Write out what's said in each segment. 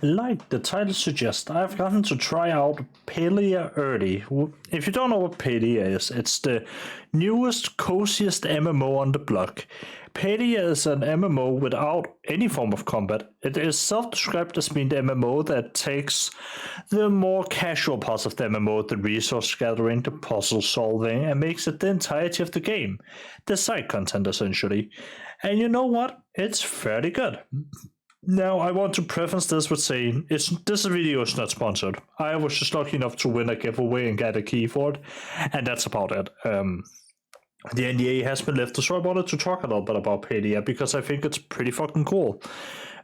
Like the title suggests, I've gotten to try out Palia early. If you don't know what Palia is, it's the newest, coziest MMO on the block. Palia is an MMO without any form of combat. It is self-described as being the MMO that takes the more casual parts of the MMO, the resource gathering, the puzzle solving, and makes it the entirety of the game. The side content, essentially. And you know what? It's fairly good. Now, I want to preface this with saying this video is not sponsored. I was just lucky enough to win a giveaway and get a key for it, and that's about it. The NDA has been lifted, so I wanted to talk a little bit about Palia because I think it's pretty fucking cool.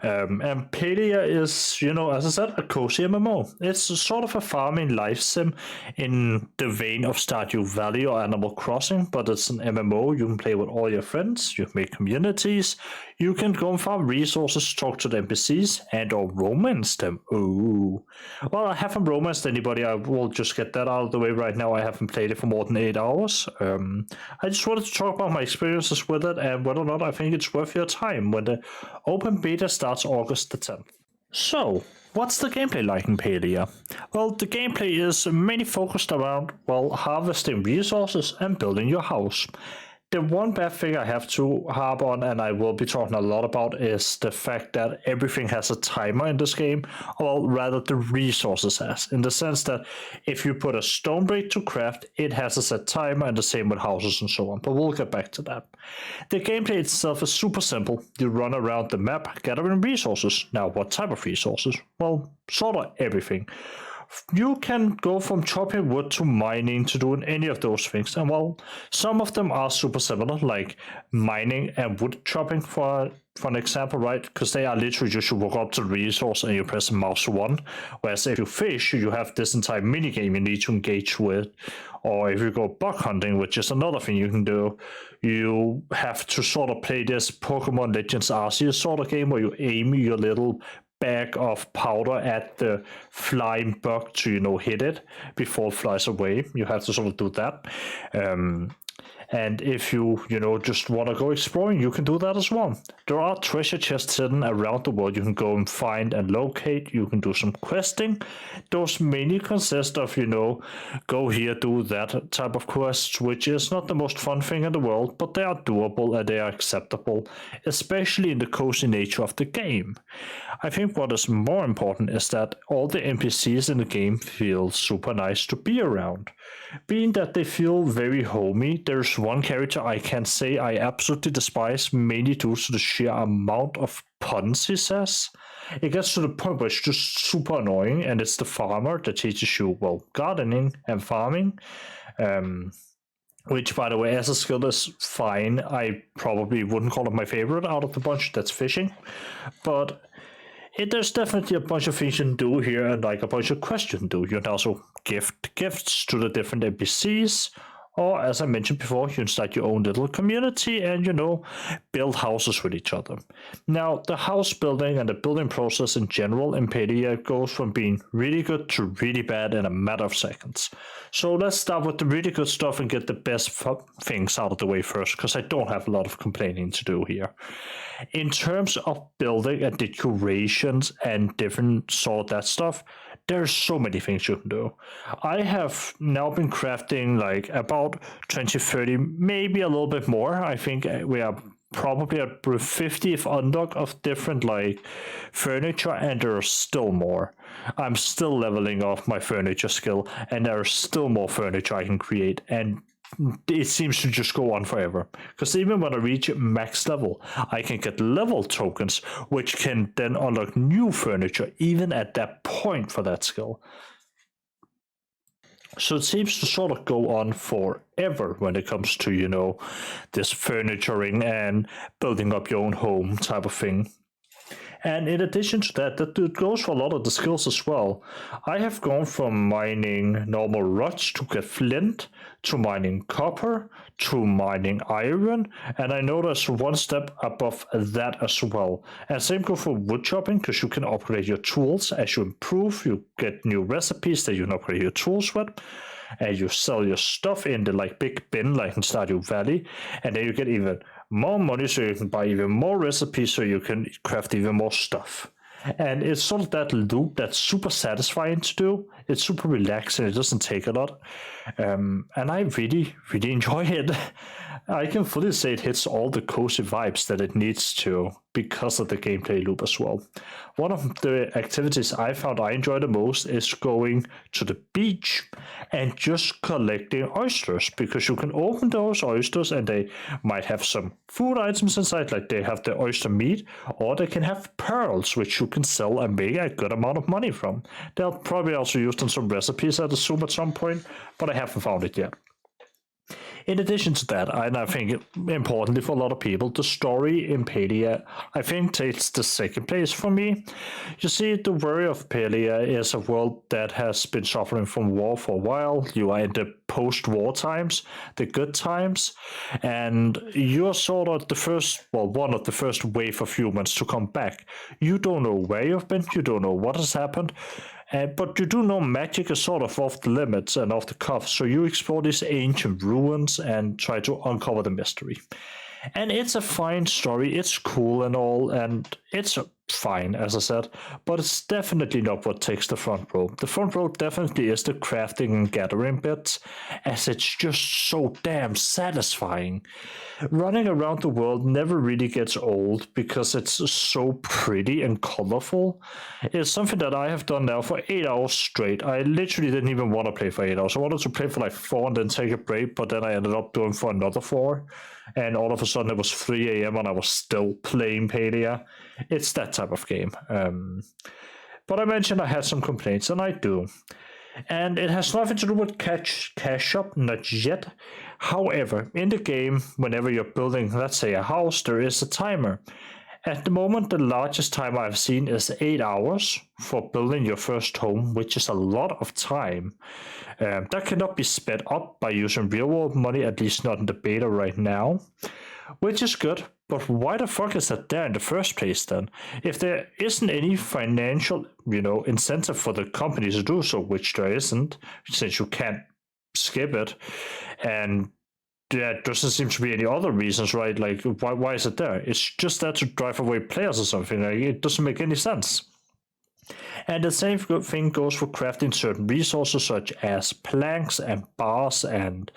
And Palia is, as I said, a cozy MMO. It's sort of a farming life sim in the vein of Stardew Valley or Animal Crossing, but it's an MMO. You can play with all your friends, you can make communities, you can go and farm resources, talk to the NPCs, and or romance them. Ooh. Well, I haven't romanced anybody. I will just get that out of the way right now. I haven't played it for more than 8 hours. I just wanted to talk about my experiences with it and whether or not I think it's worth your time when the open beta starts August the 10th. So, what's the gameplay like in Palia? Well, the gameplay is mainly focused around, harvesting resources and building your house. The one bad thing I have to harp on, and I will be talking a lot about, is the fact that everything has a timer in this game, or rather the resources has, in the sense that if you put a stone brick to craft, it has a set timer, and the same with houses and so on, but we'll get back to that. The gameplay itself is super simple. You run around the map gathering resources. Now, what type of resources? Well, sort of everything. You can go from chopping wood to mining to doing any of those things. And some of them are super similar, like mining and wood chopping for an example, right? Because they are literally just you walk up to the resource and you press mouse 1. Whereas if you fish, you have this entire minigame you need to engage with. Or if you go bug hunting, which is another thing you can do, you have to sort of play this Pokemon Legends Arceus sort of game where you aim your little bag of powder at the flying bug to hit it before it flies away. You have to sort of do that. And if you just want to go exploring, you can do that as well. There are treasure chests hidden around the world you can go and find and locate. You can do some questing. Those mainly consist of, go here, do that type of quests, which is not the most fun thing in the world, but they are doable and they are acceptable, especially in the cozy nature of the game. I think what is more important is that all the NPCs in the game feel super nice to be around. Being that they feel very homey, there's one character I can say I absolutely despise, mainly due to the sheer amount of puns he says. It gets to the point where it's just super annoying, and it's the farmer that teaches you, gardening and farming. Which, by the way, as a skill is fine. I probably wouldn't call it my favorite out of the bunch. That's fishing. But there's definitely a bunch of things you can do here and a bunch of quests you can do. You can also gift gifts to the different NPCs. Or, as I mentioned before, you can start your own little community and, build houses with each other. Now, the house building and the building process in general in Palia goes from being really good to really bad in a matter of seconds. So let's start with the really good stuff and get the best things out of the way first, because I don't have a lot of complaining to do here. In terms of building and decorations and different sort of that stuff, there's so many things you can do. I have now been crafting about 20, 30, maybe a little bit more. I think we are probably at 50th unlock of different furniture, and there's still more. I'm still leveling off my furniture skill, and there's still more furniture I can create, and it seems to just go on forever. Because even when I reach max level, I can get level tokens, which can then unlock new furniture, even at that point for that skill. So it seems to sort of go on forever when it comes to, this furnituring and building up your own home type of thing. And in addition to that, that goes for a lot of the skills as well. I have gone from mining normal rocks to get flint, to mining copper, to mining iron, and I know there's one step above that as well. And same goes for wood chopping, because you can upgrade your tools as you improve. You get new recipes that you can upgrade your tools with. And you sell your stuff in the big bin like in Stardew Valley, and then you get even more money so you can buy even more recipes so you can craft even more stuff. And it's sort of that loop that's super satisfying to do. It's super relaxing. It doesn't take a lot. And I really, really enjoy it. I can fully say it hits all the cozy vibes that it needs to because of the gameplay loop as well. One of the activities I found I enjoy the most is going to the beach and just collecting oysters, because you can open those oysters and they might have some food items inside, like they have the oyster meat, or they can have pearls, which you can sell and make a good amount of money from. They'll probably also use in some recipes, I assume, at some point, but I haven't found it yet. In addition to that, and I think importantly for a lot of people, the story in Palia, I think, takes the second place for me. You see, the worry of Palia is a world that has been suffering from war for a while. You are in the post-war times, the good times, and you're sort of the first, well, one of the first wave of humans to come back. You don't know where you've been, you don't know what has happened, but you do know magic is sort of off the limits and off the cuff, so you explore these ancient ruins and try to uncover the mystery. And it's a fine story, it's cool and all, and it's fine, as I said, but it's definitely not what takes the front row. The front row definitely is the crafting and gathering bits, as it's just so damn satisfying. Running around the world never really gets old because it's so pretty and colorful. It's something that I have done now for 8 hours straight. I literally didn't even want to play for 8 hours. I wanted to play for like 4 and then take a break, but then I ended up doing for another 4. And all of a sudden it was 3 a.m. and I was still playing Palia. It's that type of game. But I mentioned I had some complaints, and I do. And it has nothing to do with cash up, not yet. However, in the game, whenever you're building, let's say, a house, there is a timer. At the moment, the largest timer I've seen is 8 hours for building your first home, which is a lot of time. That cannot be sped up by using real-world money, at least not in the beta right now, which is good. But why the fuck is that there in the first place then? If there isn't any financial, incentive for the company to do so, which there isn't, since you can't skip it, and there doesn't seem to be any other reasons, right? Like, why is it there? It's just there to drive away players or something. Like, it doesn't make any sense. And the same thing goes for crafting certain resources, such as planks and bars and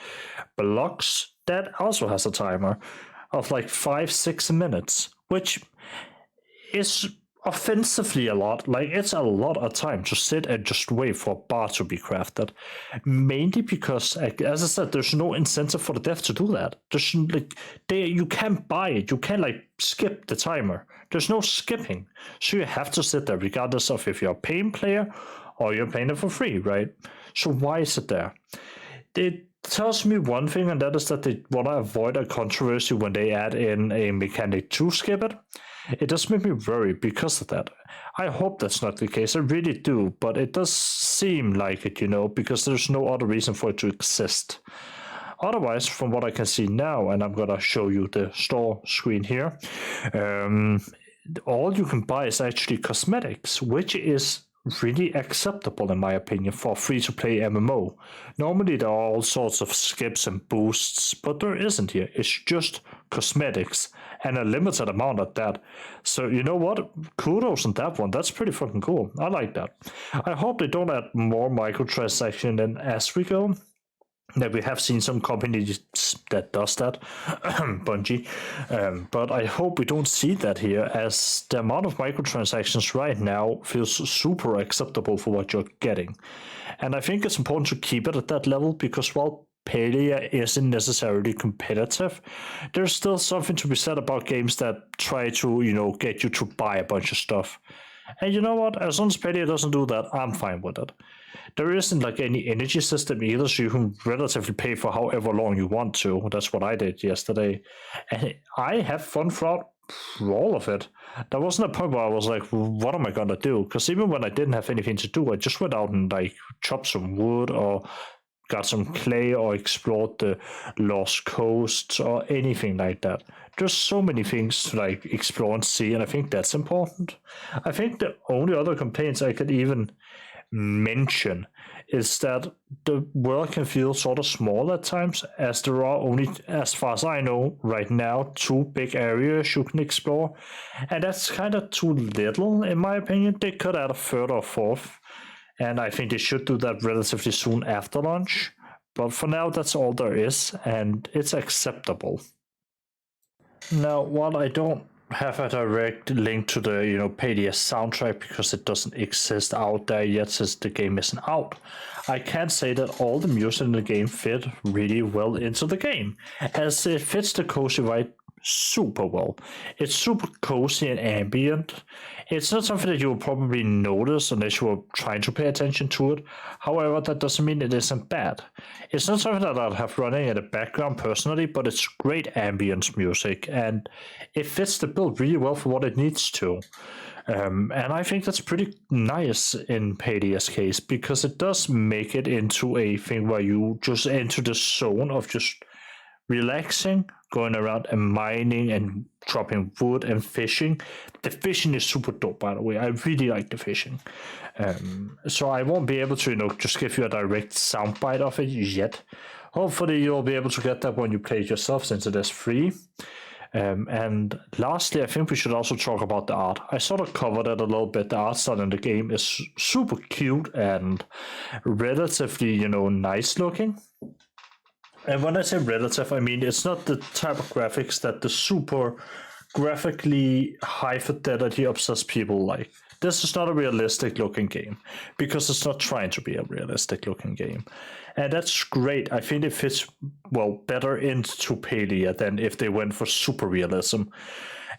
blocks. That also has a timer of like 5-6 minutes, which is offensively a lot. Like, it's a lot of time to sit and just wait for a bar to be crafted, mainly because, as I said, there's no incentive for the dev to do that. There's you can't buy it, you can't skip the timer. There's no skipping, so you have to sit there regardless of if you're a paying player or you're paying it for free, right? So why is it there? It tells me one thing, and that is that they want to avoid a controversy when they add in a mechanic to skip it. It does make me worried because of that. I hope that's not the case, I really do, but it does seem like it, because there's no other reason for it to exist. Otherwise, from what I can see now, and I'm going to show you the store screen here, all you can buy is actually cosmetics, which is really acceptable in my opinion for a free-to-play MMO. Normally there are all sorts of skips and boosts, but there isn't here. It's just cosmetics, and a limited amount of that. So you know what? Kudos on that one. That's pretty fucking cool. I like that. I hope they don't add more microtransactions in as we go. That we have seen some companies that does that, Bungie, but I hope we don't see that here, as the amount of microtransactions right now feels super acceptable for what you're getting. And I think it's important to keep it at that level because while Palia isn't necessarily competitive, there's still something to be said about games that try to, get you to buy a bunch of stuff. And you know what? As long as Palia doesn't do that, I'm fine with it. There isn't any energy system either, so you can relatively pay for however long you want to. That's what I did yesterday. And I have fun throughout all of it. There wasn't a point where I was like, what am I going to do? Because even when I didn't have anything to do, I just went out and chopped some wood or got some clay or explored the lost coasts or anything like that. There's so many things to explore and see, and I think that's important. I think the only other complaints I could even mention is that the world can feel sort of small at times, as there are only, as far as I know, right now, 2 big areas you can explore, and that's kind of too little, in my opinion. They could add a third or fourth, and I think they should do that relatively soon after launch. But for now, that's all there is, and it's acceptable. Now, while I don't have a direct link to the palia soundtrack because it doesn't exist out there yet since the game isn't out, I can say that all the music in the game fit really well into the game, as it fits the cozy vibe super well. It's super cozy and ambient. It's not something that you will probably notice unless you are trying to pay attention to it. However, that doesn't mean it isn't bad. It's not something that I'll have running in the background personally, but it's great ambience music, and it fits the build really well for what it needs to. And I think that's pretty nice in Palia's case, because it does make it into a thing where you just enter the zone of just relaxing, going around and mining and dropping wood and fishing. The fishing is super dope, by the way. I really like the fishing. So I won't be able to just give you a direct soundbite of it yet. Hopefully you'll be able to get that when you play it yourself, since it is free. And lastly, I think we should also talk about the art. I sort of covered it a little bit. The art style in the game is super cute and relatively, nice looking. And when I say relative, I mean it's not the type of graphics that the super graphically high fidelity obsessed people like. This is not a realistic looking game, because it's not trying to be a realistic looking game. And that's great. I think it fits better into Palia than if they went for super realism,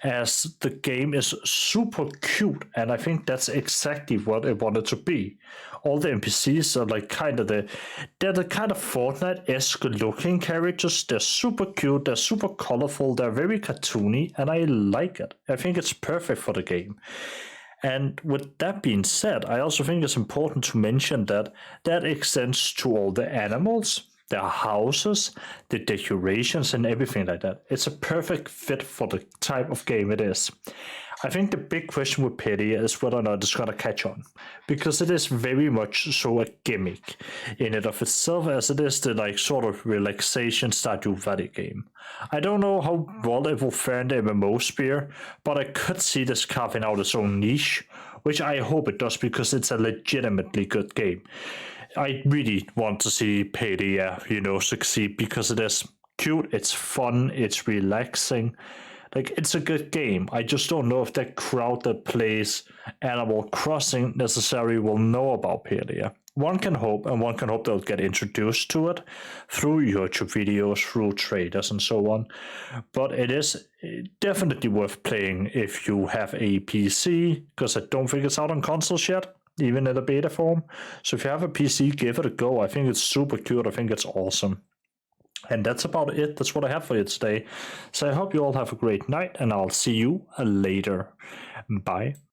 as the game is super cute, and I think that's exactly what it wanted to be. All the NPCs are like they're the kind of Fortnite-esque looking characters. They're super cute, they're super colorful, they're very cartoony, and I like it. I think it's perfect for the game. And with that being said, I also think it's important to mention that extends to all the animals, their houses, the decorations, and everything like that. It's a perfect fit for the type of game it is. I think the big question with Palia is whether or not it's going to catch on, because it is very much so a gimmick in and of itself, as it is the sort of relaxation Stardew Valley game. I don't know how well it will fare in the MMO sphere, but I could see this carving out its own niche, which I hope it does, because it's a legitimately good game. I really want to see Palia, succeed, because it is cute, it's fun, it's relaxing. It's a good game. I just don't know if that crowd that plays Animal Crossing necessarily will know about Palia. One can hope, and one can hope they'll get introduced to it through YouTube videos, through traders, and so on. But it is definitely worth playing if you have a PC, because I don't think it's out on consoles yet, even in the beta form. So if you have a PC, give it a go. I think it's super cute. I think it's awesome. And that's about it. That's what I have for you today. So I hope you all have a great night, and I'll see you later. Bye.